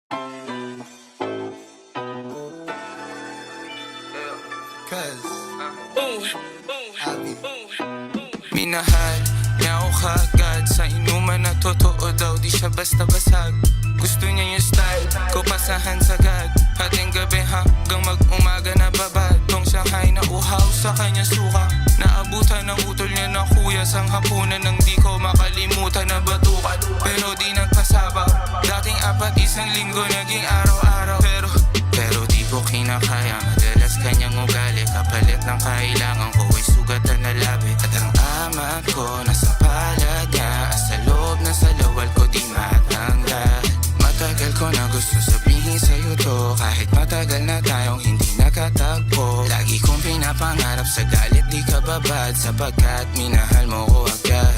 Cause minahal niya ako kagad sa inuman na totoo daw, di siya basta basag. Gusto niya yung style ko, pasahan sagad. Hating gabi hanggang mag-umaga na babad. Tong Shanghai na uhaw sa kanya suka. Naabutan ng utol niya na kuya sang hapunan nang di ko makalimutan na batukan. Pero di nagpasabak. Dating 4 isang linggo naging araw-araw. Pero di ko kinakaya. Madalas kanyang ugali, kapalit ng kailangan ko ay sugatan na labi. At ang amat ko nasa palad niya, sa loob na sa lawal ko di matanggal. Matagal ko na gusto sabihin sa'yo to, kahit matagal na tayong hindi nakatagpo. Lagi kong pinapangarap sa galit di ka babad, sapagkat minahal mo ko agad.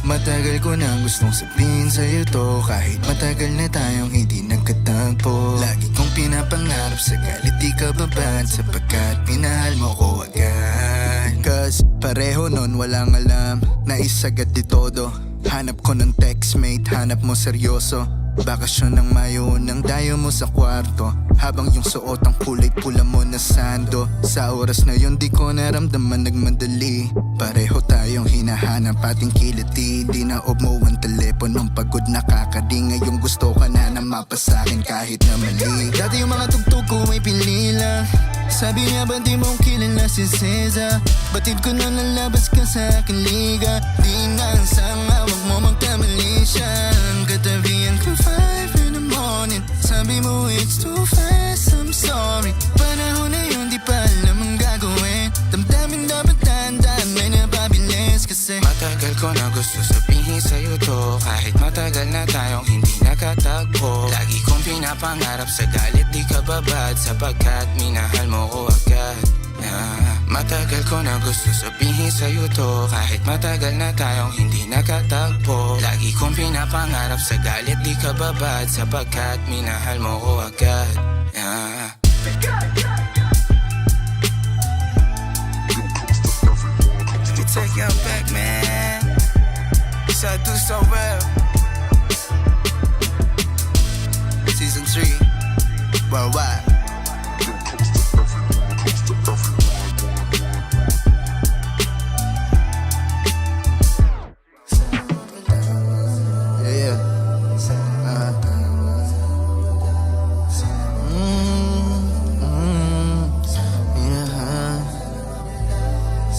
Matagal ko na gustong sabihin sa'yo to, kahit matagal na tayong hindi nagkatagpo. Lagi kong pinapangarap sa galit di ka babad, sapagkat minahal mo ko agad. Cause pareho nun walang alam, naisagad di todo. Hanap ko ng textmate, hanap mo seryoso. Bakasyon ng Mayo nang dayo mo sa kwarto, habang yung suot ang kulay pula mo na sando. Sa oras na yun di ko naramdaman nagmadali. Pareho tayong hinahanap ating kiliti. Di na off mo ang teleponong pagod nakakadi. Ngayong gusto ka na mapasakin kahit na mali. Dati yung mga tugtog ko ay pinila. Sabi niya ba di mo kilala si Ceza? Batid ko na lalabas ka sa aking liga. Di na ang sanga, wag mo magkamali siya. Katabihan ko 5 in the morning. Sabi mo it's too fast, I'm sorry. Panahon na yun di pa alam ang gagawin. Damdamin dapat dahan-dahan may napabilis kasi matagal ko na gusto sabihin sa'yo to, kahit matagal na tayong hindi nakatagpo. Lagi kong pinapangarap sa galit di ka babad, sapagkat minahal mo ko agad. Matagal ko na gusto sabihin sa'yo to, kahit matagal na tayong hindi nakatagpo. Lagi kong pinapangarap sa galit di ka babad, sapagkat minahal mo ko agad. You take your back, man. So I do so well. Season 3 worldwide.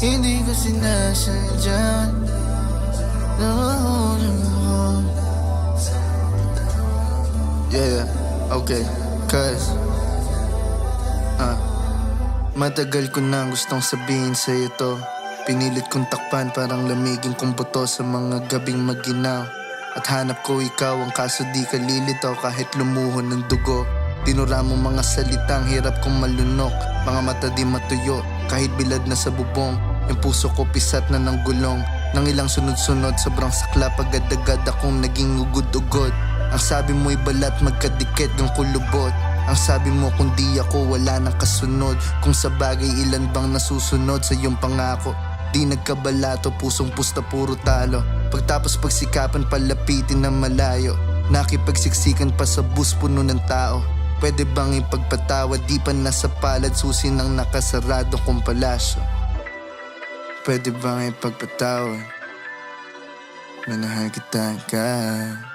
Hindi ko sinasadya. Yeah, okay, cause matagal ko na gustong sabihin sa'yo to. Pinilit kong takpan parang lamigin kong buto sa mga gabing maginaw. At hanap ko ikaw, ang kaso di ka lilitaw kahit lumuhon ng dugo. Tinura mo mga salitang hirap kong malunok. Mga mata di matuyo kahit bilad na sa bubong. Yung puso ko pisat na ng gulong. Nang ilang sunod-sunod sobrang sakla, agad-agad akong naging ugod-ugod. Ang sabi mo'y balat magkadikit ng kulubot. Ang sabi mo kung di ako wala nang kasunod. Kung sa bagay ilan bang nasusunod sa iyong pangako. Di nagkabalato, pusong pusta puro talo. Pagtapos pagsikapan palapitin na malayo. Nakipagsiksikan pa sa bus puno ng tao. Pwede bang ipagpatawad, di pa nasa palad susi ng nakasarado kong palasyo. Pwede bang ipagpatawad, minahal kita agad.